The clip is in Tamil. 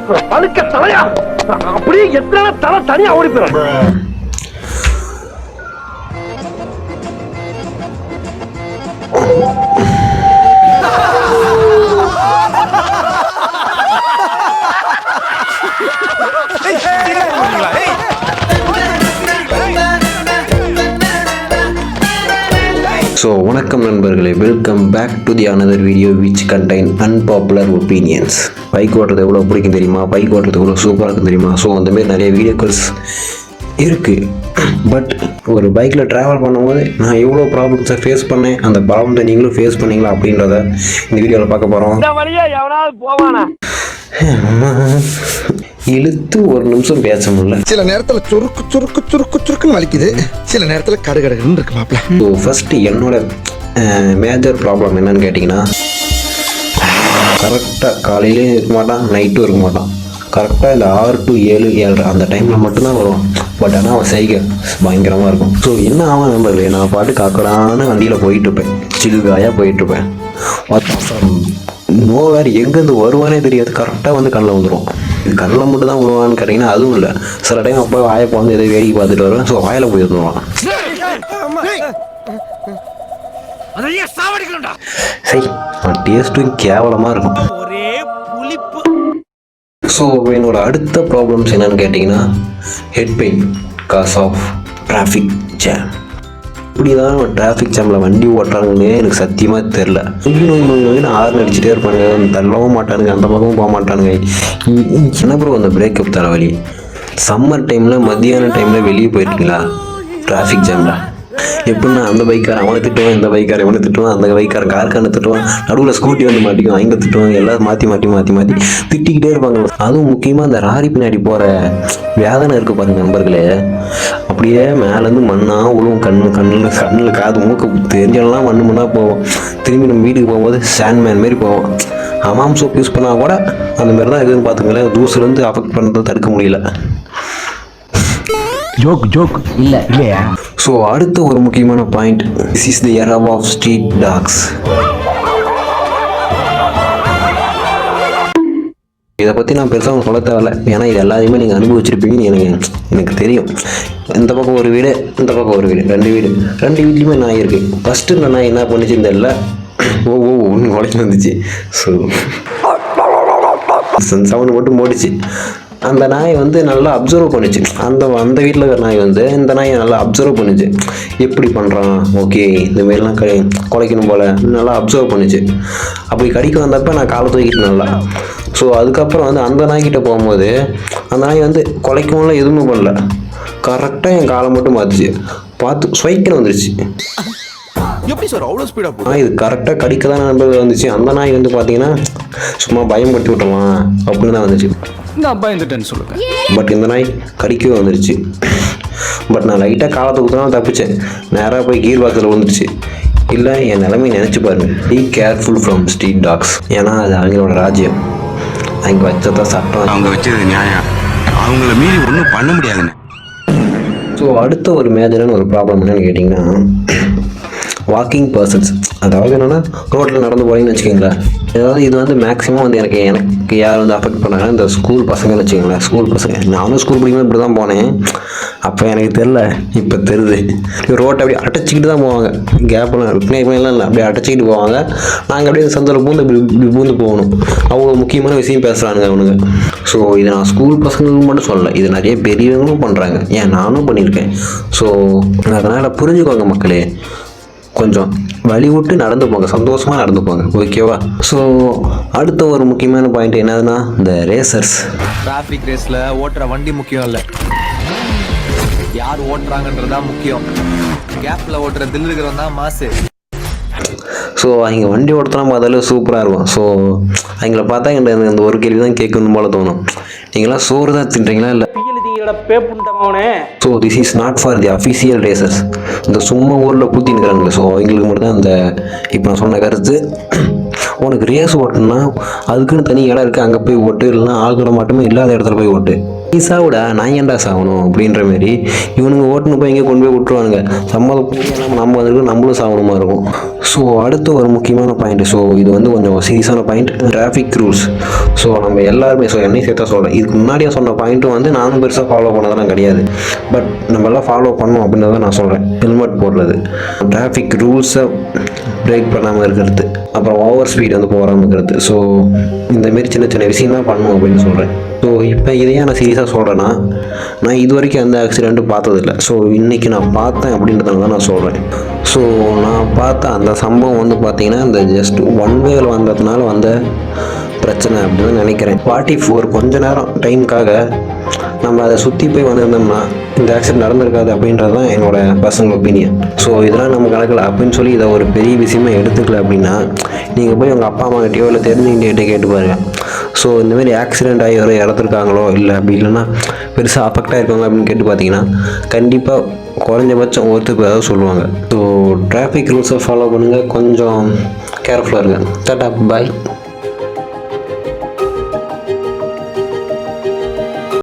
பழுக்க தலையா அப்படியே எத்தனை தலை தனியா ஓடி போயிடும். ஸோ வணக்கம் நண்பர்களே, welcome back to the another video which contain unpopular opinions. Bike ஓட்டுறது எவ்வளோ பிடிக்கும் தெரியுமா, பைக் ஓட்டுறது எவ்வளோ சூப்பராக இருக்கும் தெரியுமா. ஸோ அந்தமாரி நிறைய வீடியோக்கள் இருக்குது. பட் ஒரு பைக்கில் ட்ராவல் பண்ணும்போது நான் எவ்வளோ ப்ராப்ளம்ஸை ஃபேஸ் பண்ணேன், அந்த ப்ராப்ளத்தை நீங்களும் ஃபேஸ் பண்ணீங்களா அப்படின்றத இந்த வீடியோவில் பார்க்க போகிறோம். இழுத்து ஒரு நிமிஷம் பேச முடியல. சில நேரத்தில் சுருக்கு சுருக்கு சுருக்கு சுருக்குன்னு வலிக்குது, சில நேரத்தில் கடுகடுன்னு இருக்கு மாப்பிள்ள. ஸோ ஃபஸ்ட்டு என்னோட மேஜர் ப்ராப்ளம் என்னன்னு கேட்டிங்கன்னா, கரெக்டாக காலையிலேயும் இருக்க மாட்டான், நைட்டும் இருக்க மாட்டான். கரெக்டாக இந்த 6 to 7, 7:30 அந்த டைமில் மட்டும்தான் வருவான். பட் ஆனால் அவன் செய்கை பயங்கரமாக இருக்கும். ஸோ என்ன ஆகும் நம்பர்களே, நான் பாட்டு காக்கடான வண்டியில் போயிட்டுருப்பேன், சில்காயாக போயிட்டுருப்பேன். நோ வேறு எங்கேருந்து வருவானே தெரியாது, கரெக்டாக வந்து கண்ணில் வந்துடும். கண்ணில் மட்டும் தான் வருவான்னு கேட்டிங்கன்னா அதுவும் இல்லை. சில டைம் அப்போ வாயப்போ வந்து எதை வேடிக்கை பார்த்துட்டு வருவேன். ஸோ வாயில் போய் வந்துடுவான். சரி, டேஸ்ட்டும் கேவலமாக இருக்கும். ஸோ என்னோட அடுத்த ப்ராப்ளம்ஸ் என்னன்னு கேட்டிங்கன்னா, head pain cause of traffic jam. இப்படி தான் டிராஃபிக் ஜாமில் வண்டி ஓட்டுறாங்கன்னு எனக்கு சத்தியமாக தெரில. நோய் ஆறு அடிச்சுட்டே இருப்பானுங்க, தள்ளவும் மாட்டானுங்க, அந்த பக்கமும் போக மாட்டானுங்க. என்ன ப்ரோ அந்த பிரேக்கப் தலைவலி. சம்மர் டைமில் மத்தியான டைமில் வெளியே போயிருக்கீங்களா டிராஃபிக் ஜாமில்? எப்படின்னா அந்த பைக்கார் அவனை திட்டுவான், இந்த பைக்கார் இவனை திட்டுவான், அந்த பைக்கார் கார்கான திட்டுவான், நடுவில் ஸ்கூட்டி வந்து மாட்டிக்கும், அங்கே திட்டுவாங்க, எல்லாம் மாற்றி திட்டிக்கிட்டே இருப்பாங்க. அதுவும் முக்கியமாக அந்த ராரி பின்னாடி போகிற வேதனை இருக்குது பாருங்க நண்பர்களே. அப்படியே மேலேருந்து மண்ணாக உழுவும், கண்ணில் காது மூக்கு தெரிஞ்செல்லாம் மண்ணாக போவோம். திரும்பி நம்ம வீட்டுக்கு போகும்போது சாண்ட்மேன் மாரி போவோம். ஹமாம் சோப் யூஸ் பண்ணால் கூட அந்த மாதிரி தான் இருக்குதுன்னு பார்த்துங்களேன். தூசுலேருந்து அஃபெக்ட் பண்ணுறதை தடுக்க முடியல. ஜோக் இல்லையா. ஸோ அடுத்த ஒரு முக்கியமான point, this is the era of street talks. இதை பற்றி நான் பெருசாக சொல்ல தேவையில்ல, ஏன்னா இது எல்லாத்தையுமே நீங்கள் அனுபவிச்சிருப்பீங்கன்னு எனக்கு தெரியும். இந்த பக்கம் ஒரு வீடு, இந்த பக்கம் ஒரு வீடு, ரெண்டு வீட்லேயுமே நாய் இருக்குது. ஃபஸ்ட்டு இந்த நாய் என்ன பண்ணிச்சு, இந்த இல்லை ஒன்று உழைச்சி வந்துச்சு. ஸோ சவுண்டு மட்டும் போட்டுச்சு. அந்த நாய் வந்து நல்லா அப்சர்வ் பண்ணிச்சு. அந்த வீட்டில் இருக்கிற நாய் வந்து இந்த நாயை நல்லா அப்சர்வ் பண்ணிச்சு. எப்படி பண்ணுறான், ஓகே இந்தமாரிலாம் குலைக்கணும் போல் நல்லா அப்சர்வ் பண்ணிச்சு. அப்படி கடிக்க வந்தப்போ நான் காலை தூக்கிட்டு நல்லா. ஸோ அதுக்கப்புறம் வந்து அந்த நாய்கிட்ட போகும்போது அந்த நாய் வந்து குலைக்கவும்ல எதுவுமே பண்ணல, கரெக்டாக என் காலை மட்டும் பார்த்துச்சு. பார்த்து ஸ்வைக்குன்னு வந்துருச்சு. எப்படி சார் அவ்வளோ ஸ்பீடாக இது கரெக்டாக கடிக்க தான் நண்பர்கள் வந்துச்சு. அந்த நாய் வந்து பார்த்தீங்கன்னா சும்மா பயன்படுத்தி விட்டலாம் அப்படின்னு தான் வந்துச்சு. நான் பயந்துட்டேன்னு சொல்லுங்க. பட் இந்த நாய் கடிக்கவே வந்துருச்சு. பட் நான் லைட்டாக காலத்தை ஊற்றினா தப்பிச்சேன், நேராக போய் கீர் பாக்ஸில் விழுந்துருச்சு. இல்லை என் நிலைமை நினச்சி பாருங்க. Be careful from street dogs. ஏன்னா அது அவங்களோட ராஜ்யம், அவங்க வச்சதான் சட்டம், அவங்க வச்சது நியாயம், அவங்கள மீறி ஒன்றும் பண்ண முடியாதுன்னு. ஸோ அடுத்த ஒரு மேஜரான ஒரு ப்ராப்ளம் என்னன்னு கேட்டிங்கன்னா, வாக்கிங் பர்சன்ஸ். அதாவது என்னென்னா ரோட்டில் நடந்து போகிறீங்கன்னு வச்சுக்கோங்களேன். அதாவது இது வந்து மேக்ஸிமம் வந்து எனக்கு யார் வந்து அஃபெக்ட் பண்ணாங்க, இந்த ஸ்கூல் பசங்கன்னு வச்சுக்கோங்களேன். ஸ்கூல் பசங்க, நானும் ஸ்கூல் படிக்கும்போது இப்படி தான் போனேன். அப்போ எனக்கு தெரில, இப்போ தெரியுது. ரோட்டை அப்படியே அடைச்சிக்கிட்டு தான் போவாங்க, கேப்பெல்லாம் இல்லை, அப்படியே அடைச்சிக்கிட்டு போவாங்க. நாங்கள் அப்படியே சந்தில் பூந்து போகணும். அவங்க முக்கியமான விஷயம் பேசுகிறானுங்க அவனுங்க. ஸோ இது நான் ஸ்கூல் பசங்களுக்கு மட்டும் சொல்லலை, இது நிறைய பெரியவங்களும் பண்ணுறாங்க, ஏன் நானும் பண்ணியிருக்கேன். ஸோ அதனால் புரிஞ்சுக்கோங்க மக்களே, கொஞ்சம் வழி விட்டு நடந்து போங்க, சந்தோஷமாக நடந்து போங்க, ஓகேவா. ஸோ அடுத்த ஒரு முக்கியமான பாயிண்ட் என்னதுன்னா, இந்த ரேசர்ஸ். டிராஃபிக் ரேஸில் ஓட்டுற வண்டி முக்கியம் இல்லை, யார் ஓட்டுறாங்கன்றதான் முக்கியம். கேப்பில் ஓட்டுற தில் இருக்கிறவன் தான் மாசு. ஸோ அவங்க வண்டி ஓட்டுறலாம் பார்த்தாலே சூப்பராக இருக்கும். ஸோ அவங்கள பார்த்தா எங்களுக்கு அந்த ஒரு கேள்வி தான் கேட்கணும் போல தோணும், நீங்களாம் சோறு தான் தின்றீங்களா இல்லை? So this is not for the official razors. இந்த சும்மா ஊரில் கூத்தி நிற்கிறாங்களே, ஸோ அவங்களுக்கு மட்டும் தான் இந்த இப்போ நான் சொன்ன கருத்து. உனக்கு ரேஸ் ஓட்டணும்னா அதுக்குன்னு தனி இடம் இருக்குது, அங்கே போய் ஓட்டு, இல்லைன்னா ஆள்கூட மட்டுமே இல்லாத இடத்துல போய் ஓட்டு. நீ சாவுடா நான் ஏன்டா சாகணும் அப்படின்ற மாரி இவனுங்க ஓட்டுன்னு போய் எங்கே கொண்டு போய் விட்டுருவானுங்க. சம்மதம் நம்ம வந்துருக்கு நம்மளும் சாகணுமா இருக்கும். ஸோ அடுத்து ஒரு முக்கியமான பாயிண்ட். ஸோ இது வந்து கொஞ்சம் சீரியஸான பாயிண்ட், டிராஃபிக் ரூல்ஸ். ஸோ நம்ம எல்லாருமே, ஸோ என்னையும் சேர்த்தா சொல்கிறேன், இதுக்கு முன்னாடியே சொன்ன பாயிண்ட்டும் வந்து நானும் பெருசாக ஃபாலோ பண்ணதெல்லாம் கிடையாது. பட் நம்ம எல்லாம் ஃபாலோ பண்ணோம் அப்படின்றத நான் சொல்கிறேன். ஹெல்மெட் போடுறது, டிராஃபிக் ரூல்ஸை பிரேக் பண்ணாமல் இருக்கிறது, அப்புறம் ஓவர் ஸ்பீட் வந்து போகாமல் இருக்கிறது. ஸோ இந்தமாரி சின்ன சின்ன விஷயம் தான் பண்ணணும் அப்படின்னு சொல்கிறேன். ஸோ இப்போ இதையே நான் சீரியஸாக சொல்கிறேன்னா, நான் இது வரைக்கும் எந்த ஆக்சிடெண்ட்டும் பார்த்ததில்லை. ஸோ இன்றைக்கி நான் பார்த்தேன் அப்படின்றதுனால தான் நான் சொல்கிறேன். ஸோ நான் பார்த்த அந்த சம்பவம் வந்து பார்த்திங்கன்னா இந்த ஜஸ்ட் ஒன் வேல வந்ததுனால வந்த பிரச்சனை அப்படின்னு நினைக்கிறேன். ஒரு கொஞ்ச நேரம் டைமுக்காக நம்ம அதை சுற்றி போய் வந்திருந்தோம்னா இந்த ஆக்சிடென்ட் நடந்திருக்காது அப்படின்றது தான் என்னோட பர்சனல் ஒப்பீனியன். ஸோ இதெல்லாம் நம்ம கணக்கில் அப்படின்னு சொல்லி இதை ஒரு பெரிய விஷயமா எடுத்துக்கல அப்படின்னா நீங்கள் போய் உங்கள் அப்பா அம்மா கிட்டேயோ இல்லை தெரிஞ்சுக்கிட்டே கேட்டு பாருங்கள். ஸோ இந்தமாரி ஆக்சிடெண்ட் ஆகி யாரோ இறந்துருக்காங்களோ இல்லை அப்படி இல்லைன்னா பெருசாக அஃபெக்ட் ஆகிருக்காங்க அப்படின்னு கேட்டு பார்த்தீங்கன்னா கண்டிப்பாக குறைஞ்சபட்சம் ஒருத்தர் ஏதாவது சொல்லுவாங்க. ஸோ டிராஃபிக் ரூல்ஸை ஃபாலோ பண்ணுங்கள், கொஞ்சம் கேர்ஃபுல்லாக இருங்க. டாடா, பாய்.